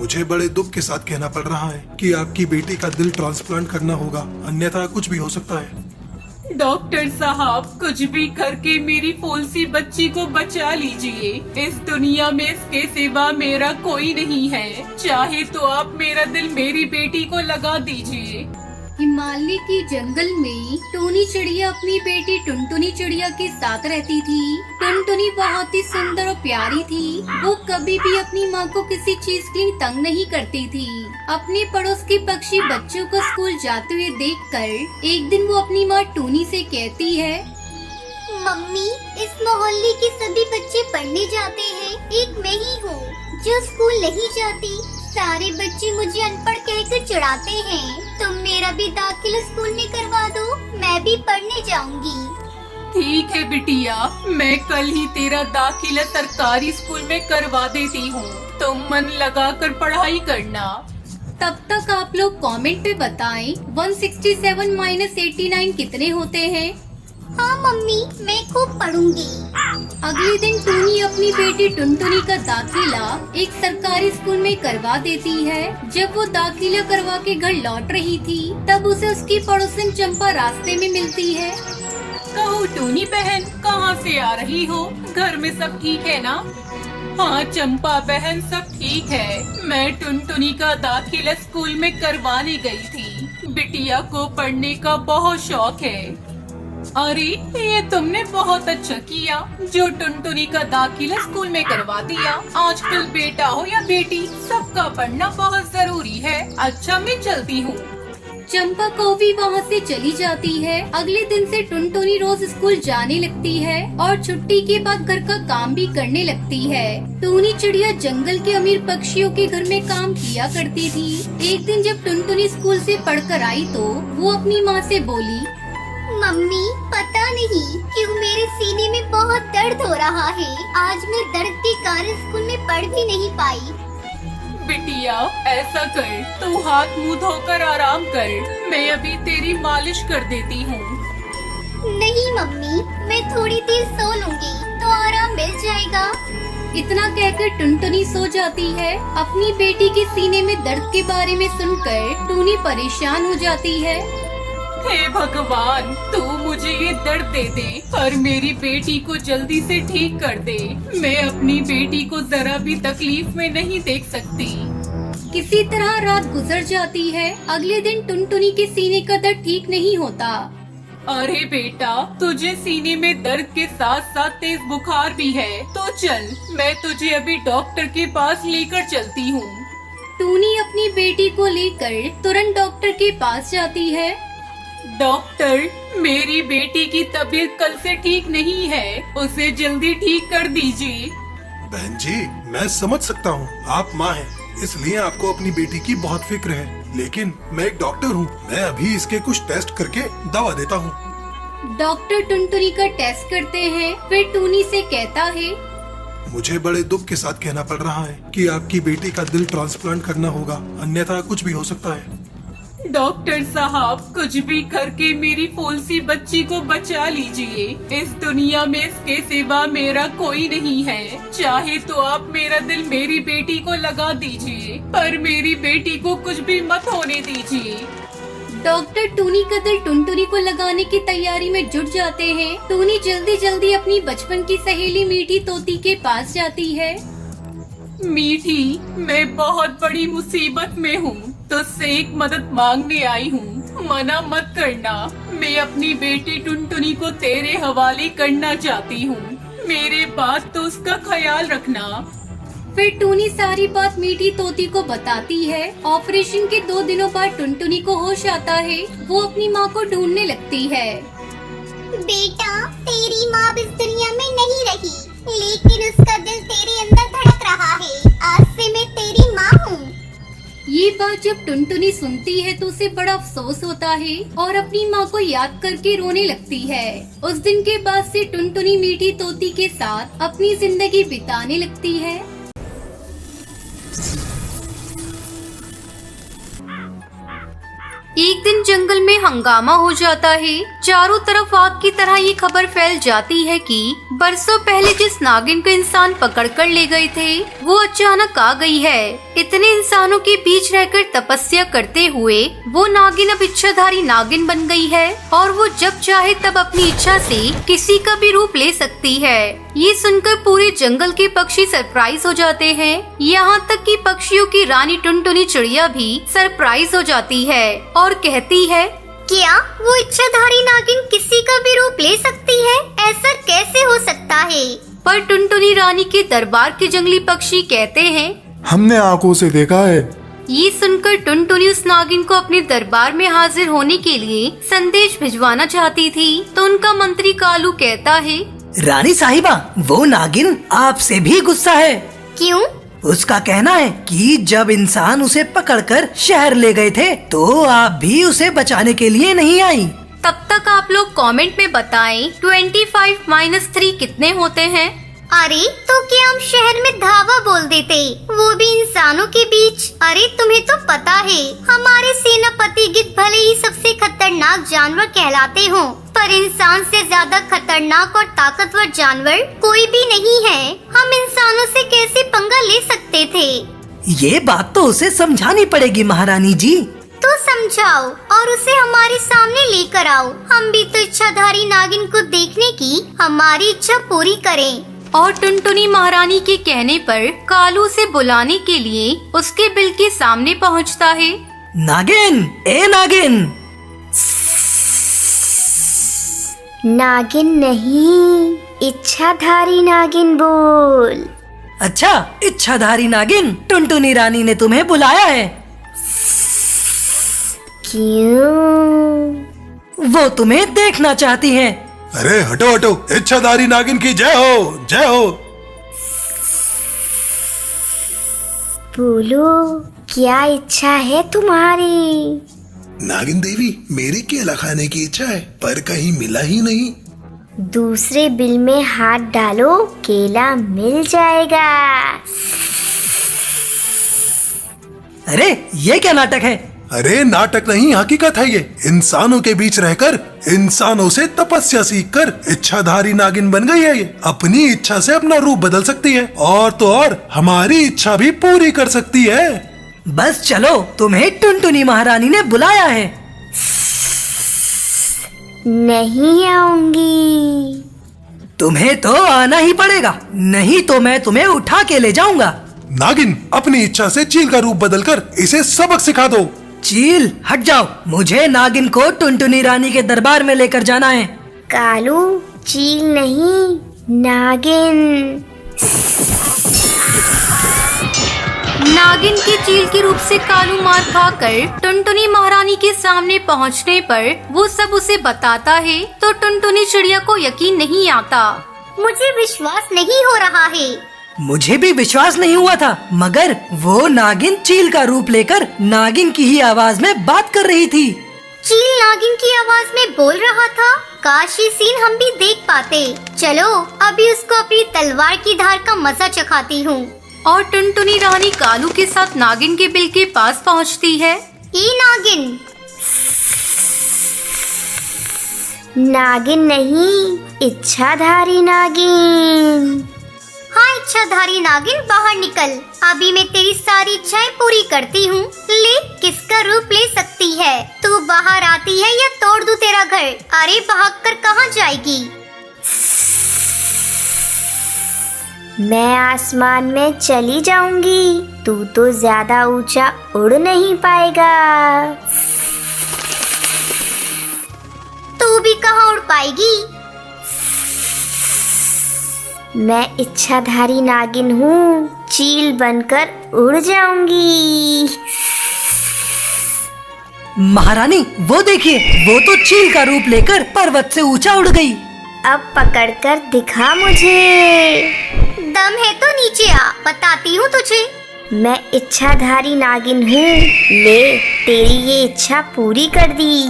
मुझे बड़े दुख के साथ कहना पड़ रहा है कि आपकी बेटी का दिल ट्रांसप्लांट करना होगा, अन्यथा कुछ भी हो सकता है। डॉक्टर साहब, कुछ भी करके मेरी फूलसी बच्ची को बचा लीजिए। इस दुनिया में इसके सिवा मेरा कोई नहीं है। चाहे तो आप मेरा दिल मेरी बेटी को लगा दीजिए। हिमालय के जंगल में टूनी चिड़िया अपनी बेटी टुनटुनी चिड़िया के साथ रहती थी। टुनटुनी बहुत ही सुंदर और प्यारी थी। वो कभी भी अपनी माँ को किसी चीज के लिए तंग नहीं करती थी। अपने पड़ोस के पक्षी बच्चों को स्कूल जाते हुए देखकर एक दिन वो अपनी माँ टूनी से कहती है, मम्मी, इस मोहल्ले के सभी बच्चे पढ़ने जाते हैं, एक मैं ही हूँ जो स्कूल नहीं जाती। सारे बच्चे मुझे अनपढ़ कहकर चिढ़ाते हैं। तुम मेरा भी दाखिला स्कूल में करवा दो, मैं भी पढ़ने जाऊंगी। ठीक है बिटिया, मैं कल ही तेरा दाखिला सरकारी स्कूल में करवा देती हूँ। तुम मन लगाकर पढ़ाई करना। तब तक आप लोग कमेंट पे बताएं 167 माइनस 89 कितने होते हैं। हाँ मम्मी, मैं खूब पढ़ूंगी। अगले दिन टूनी अपनी बेटी टुनटुनी का दाखिला एक सरकारी स्कूल में करवा देती है। जब वो दाखिला करवा के घर लौट रही थी, तब उसे उसकी पड़ोसन चंपा रास्ते में मिलती है। कहो टूनी बहन, कहाँ से आ रही हो? घर में सब ठीक है ना? हाँ चंपा बहन, सब ठीक है। मैं टुनटुनी का दाखिला स्कूल में करवाने गई थी। बिटिया को पढ़ने का बहुत शौक है। अरे, ये तुमने बहुत अच्छा किया जो टुनटुनी का दाखिला स्कूल में करवा दिया। आजकल बेटा हो या बेटी, सबका पढ़ना बहुत जरूरी है। अच्छा, मैं चलती हूँ। चंपा कौवी वहाँ से चली जाती है। अगले दिन से टुनटुनी रोज स्कूल जाने लगती है और छुट्टी के बाद घर का काम भी करने लगती है। टूनी चिड़िया जंगल के अमीर पक्षियों के घर में काम किया करती थी। एक दिन जब टुनटुनी स्कूल से पढ़कर आई तो वो अपनी माँ से बोली, मम्मी, पता नहीं क्यों मेरे सीने में बहुत दर्द हो रहा है। आज मैं दर्द के कारण स्कूल में पढ़ भी नहीं पाई। बिटिया, ऐसा कर, तू हाथ मुंह धोकर आराम कर। मैं अभी तेरी मालिश कर देती हूँ। नहीं मम्मी, मैं थोड़ी देर सो लूंगी तो आराम मिल जाएगा। इतना कहकर टुनटुनी सो जाती है। अपनी बेटी के सीने में दर्द के बारे में सुनकर टूनी परेशान हो जाती है। हे भगवान, तू मुझे ये दर्द दे दे और मेरी बेटी को जल्दी से ठीक कर दे। मैं अपनी बेटी को जरा भी तकलीफ में नहीं देख सकती। किसी तरह रात गुजर जाती है। अगले दिन टुनटुनी के सीने का दर्द ठीक नहीं होता। अरे बेटा, तुझे सीने में दर्द के साथ साथ तेज बुखार भी है, तो चल, मैं तुझे अभी डॉक्टर के पास लेकर चलती हूँ। टूनी अपनी बेटी को लेकर तुरंत डॉक्टर के पास जाती है। डॉक्टर, मेरी बेटी की तबीयत कल से ठीक नहीं है, उसे जल्दी ठीक कर दीजिए। बहन जी, मैं समझ सकता हूँ, आप माँ हैं, इसलिए आपको अपनी बेटी की बहुत फिक्र है। लेकिन मैं एक डॉक्टर हूँ, मैं अभी इसके कुछ टेस्ट करके दवा देता हूँ। डॉक्टर टुनटुनी का टेस्ट करते हैं, फिर टूनी से कहता है, मुझे बड़े दुख के साथ कहना पड़ रहा है कि आपकी बेटी का दिल ट्रांसप्लांट करना होगा, अन्यथा कुछ भी हो सकता है। डॉक्टर साहब, कुछ भी करके मेरी फूलसी बच्ची को बचा लीजिए। इस दुनिया में इसके सिवा मेरा कोई नहीं है। चाहे तो आप मेरा दिल मेरी बेटी को लगा दीजिए, पर मेरी बेटी को कुछ भी मत होने दीजिए। डॉक्टर टूनी का दिल टुनटुनी को लगाने की तैयारी में जुट जाते हैं। टूनी जल्दी जल्दी अपनी बचपन की सहेली मीठी तोती के पास जाती है। मीठी, मैं बहुत बड़ी मुसीबत में हूँ, तुझसे एक मदद मांगने आई हूँ। मना मत करना, मैं अपनी बेटी टुनटुनी को तेरे हवाले करना चाहती हूँ। मेरे बाद तो उसका ख्याल रखना। फिर टूनी सारी बात मीठी तोती को बताती है। ऑपरेशन के 2 दिनों बाद टुनटुनी को होश आता है। वो अपनी माँ को ढूंढने लगती है। बेटा, तेरी माँ इस दुनिया में नहीं रही, लेकिन उसका दिल तेरे अंदर धड़क रहा है। आज से मैं तेरी माँ हूँ। ये बात जब टुनटुनी सुनती है तो उसे बड़ा अफसोस होता है और अपनी माँ को याद करके रोने लगती है। उस दिन के बाद से टुनटुनी मीठी तोती के साथ अपनी जिंदगी बिताने लगती है। एक दिन जंगल में हंगामा हो जाता है। चारों तरफ आग की तरह ये खबर फैल जाती है कि बरसों पहले जिस नागिन को इंसान पकड़कर ले गए थे वो अचानक आ गई है। इतने इंसानों के बीच रहकर तपस्या करते हुए वो नागिन अब इच्छाधारी नागिन बन गई है और वो जब चाहे तब अपनी इच्छा से किसी का भी रूप ले सकती है। ये सुनकर पूरे जंगल के पक्षी सरप्राइज हो जाते हैं। यहाँ तक कि पक्षियों की रानी टुनटुनी चिड़िया भी सरप्राइज हो जाती है और कहती है, क्या वो इच्छाधारी नागिन किसी का भी रूप ले सकती है? ऐसा कैसे हो सकता है? पर टुनटुनी रानी के दरबार के जंगली पक्षी कहते हैं, हमने आंखों से देखा है। ये सुनकर टुनटुनी उस नागिन को अपने दरबार में हाजिर होने के लिए संदेश भिजवाना चाहती थी। तो उनका मंत्री कालू कहता है, रानी साहिबा, वो नागिन आपसे भी गुस्सा है। क्यों? उसका कहना है कि जब इंसान उसे पकड़कर शहर ले गए थे तो आप भी उसे बचाने के लिए नहीं आई। तब तक आप लोग कमेंट में बताएं 25-3 कितने होते हैं। अरे तो क्या हम शहर में धावा बोल देते, वो भी इंसानों के बीच। अरे तुम्हें तो पता है हमारे सेनापति गिद्ध भले ही सबसे खतरनाक जानवर कहलाते हो, पर इंसान से ज्यादा खतरनाक और ताकतवर जानवर कोई भी नहीं है। हम इंसानों से कैसे पंगा ले सकते थे? ये बात तो उसे समझानी पड़ेगी महारानी जी। तो समझाओ और उसे हमारे सामने लेकर आओ। हम भी तो इच्छाधारी नागिन को देखने की हमारी इच्छा पूरी करें। और टुनटुनी महारानी के कहने पर कालू से बुलाने के लिए उसके बिल के सामने पहुंचता है। नागिन, ए नागिन। नागिन नहीं, इच्छाधारी नागिन बोल। अच्छा, इच्छाधारी नागिन, टुनटुनी रानी ने तुम्हें बुलाया है। क्यों? वो तुम्हें देखना चाहती हैं। अरे हटो हटो, इच्छाधारी नागिन की जय हो, जय हो। बोलो, क्या इच्छा है तुम्हारी? नागिन देवी, मेरी केला खाने की इच्छा है, पर कहीं मिला ही नहीं। दूसरे बिल में हाथ डालो, केला मिल जाएगा। अरे ये क्या नाटक है? अरे नाटक नहीं, हकीकत है ये। इंसानों के बीच रहकर इंसानों से तपस्या सीखकर इच्छाधारी नागिन बन गई है ये। अपनी इच्छा से अपना रूप बदल सकती है और तो और हमारी इच्छा भी पूरी कर सकती है। बस चलो, तुम्हें टुनटुनी महारानी ने बुलाया है। नहीं आऊंगी। तुम्हें तो आना ही पड़ेगा, नहीं तो मैं तुम्हें उठा के ले जाऊंगा। नागिन, अपनी इच्छा से चील का रूप बदलकर इसे सबक सिखा दो। चील, हट जाओ। मुझे नागिन को टुनटुनी रानी के दरबार में लेकर जाना है। कालू, चील नहीं, नागिन। नागिन के चील के रूप से कालू मार खाकर टुनटुनी महारानी के सामने पहुंचने पर वो सब उसे बताता है तो टुनटुनी चिड़िया को यकीन नहीं आता। मुझे विश्वास नहीं हो रहा है। मुझे भी विश्वास नहीं हुआ था, मगर वो नागिन चील का रूप लेकर नागिन की ही आवाज में बात कर रही थी। चील नागिन की आवाज में बोल रहा था। काश ये सीन हम भी देख पाते। चलो अभी उसको अपनी तलवार की धार का मजा चखाती हूँ। और टुनटुनी रानी कालू के साथ नागिन के बिल के पास पहुंचती है। ये नागिन। नागिन नहीं, इच्छाधारी नागिन। हाँ इच्छाधारी नागिन, बाहर निकल। अभी मैं तेरी सारी इच्छाएं पूरी करती हूँ। ले, किसका रूप ले सकती है? तू बाहर आती है या तोड़ दूं तेरा घर? अरे भागकर कहाँ जाएगी? मैं आसमान में चली जाऊंगी। तू तो ज्यादा ऊंचा उड़ नहीं पाएगा। तू भी कहाँ उड़ पाएगी? मैं इच्छाधारी नागिन हूँ, चील बनकर उड़ जाऊंगी। महारानी, वो देखिए, वो तो चील का रूप लेकर पर्वत से ऊंचा उड़ गई। अब पकड़कर दिखा मुझे। दम है तो नीचे आ, बताती हूँ तुझे। मैं इच्छाधारी नागिन हूँ। ले, तेरी ये इच्छा पूरी कर दी।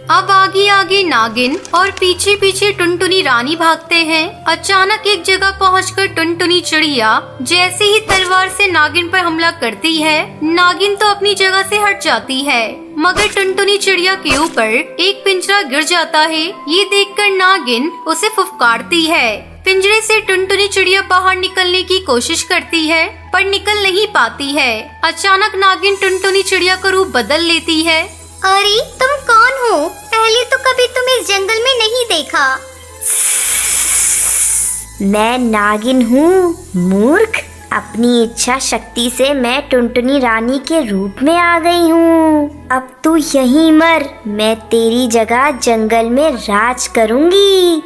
अब आगे आगे नागिन और पीछे पीछे टुनटुनी रानी भागते हैं। अचानक एक जगह पहुंचकर टुनटुनी चिड़िया जैसे ही तलवार से नागिन पर हमला करती है, नागिन तो अपनी जगह से हट जाती है, मगर टुनटुनी चिड़िया के ऊपर एक पिंजरा गिर जाता है। ये देखकर नागिन उसे फुफकारती है। पिंजरे से टुनटुनी चिड़िया बाहर निकलने की कोशिश करती है, पर निकल नहीं पाती है। अचानक नागिन टुनटुनी चिड़िया का रूप बदल लेती है। अरे तुम कौन हो? पहले तो कभी तुम इस जंगल में नहीं देखा। मैं नागिन हूँ मूर्ख। अपनी इच्छा शक्ति से मैं टुनटुनी रानी के रूप में आ गई हूँ। अब तू यहीं मर, मैं तेरी जगह जंगल में राज करूँगी।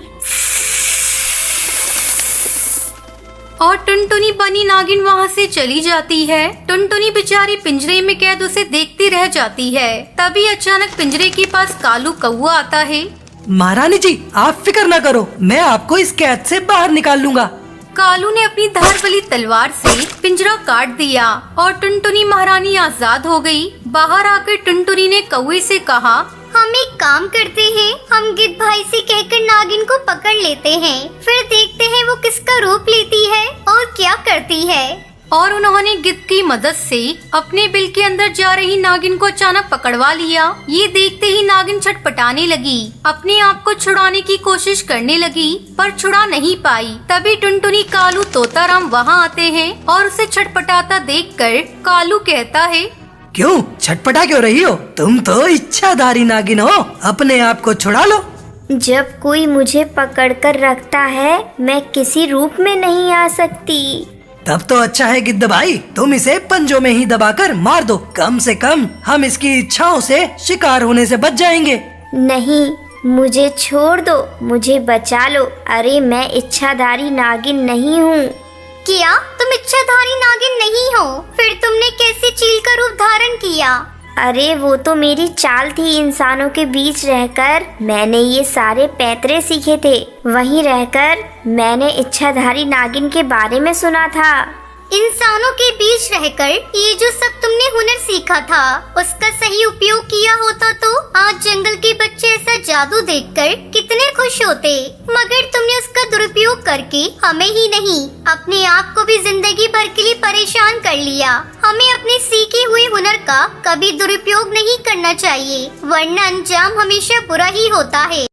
और टुनटुनी बनी नागिन वहाँ से चली जाती है। टुनटुनी बेचारी पिंजरे में कैद उसे देखती रह जाती है। तभी अचानक पिंजरे के पास कालू कौवा आता है। महारानी जी, आप फिक्र न करो, मैं आपको इस कैद से बाहर निकाल लूंगा। कालू ने अपनी धार वाली तलवार से पिंजरा काट दिया और टुनटुनी महारानी आजाद हो गई। बाहर आकर टुनटुनी ने कौवे से कहा, हम एक काम करते हैं, हम गिद्ध भाई से कहकर नागिन को पकड़ लेते हैं, फिर देखते हैं वो किसका रूप लेती है और क्या करती है। और उन्होंने गिद्ध की मदद से अपने बिल के अंदर जा रही नागिन को अचानक पकड़वा लिया। ये देखते ही नागिन छटपटाने लगी, अपने आप को छुड़ाने की कोशिश करने लगी, पर छुड़ा नहीं पाई। तभी टुनटुनी कालू तोताराम वहाँ आते हैं और उसे छटपटाता देखकर कालू कहता है, क्यों छटपटा क्यों रही हो? तुम तो इच्छाधारी नागिन हो, अपने आप को छुड़ा लो। जब कोई मुझे पकड़कर रखता है, मैं किसी रूप में नहीं आ सकती। तब तो अच्छा है गिद्ध भाई, तुम इसे पंजों में ही दबाकर मार दो। कम से कम हम इसकी इच्छाओं से शिकार होने से बच जाएंगे। नहीं, मुझे छोड़ दो, मुझे बचा लो। अरे मैं इच्छाधारी नागिन नहीं हूँ। क्या तुम इच्छाधारी नागिन नहीं हो? फिर तुमने कैसे चील का रूप धारण किया? अरे वो तो मेरी चाल थी। इंसानों के बीच रहकर मैंने ये सारे पैतरे सीखे थे। वहीं रहकर मैंने इच्छाधारी नागिन के बारे में सुना था। इंसानों के बीच रहकर ये जो सब तुमने हुनर सीखा था, उसका सही उपयोग किया होता तो आज जंगल के बच्चे ऐसा जादू देखकर कितने खुश होते। मगर तुमने उसका दुरुपयोग करके हमें ही नहीं, अपने आप को भी जिंदगी भर के लिए परेशान कर लिया। हमें अपने सीखे हुए हुनर का कभी दुरुपयोग नहीं करना चाहिए, वरना अंजाम हमेशा बुरा ही होता है।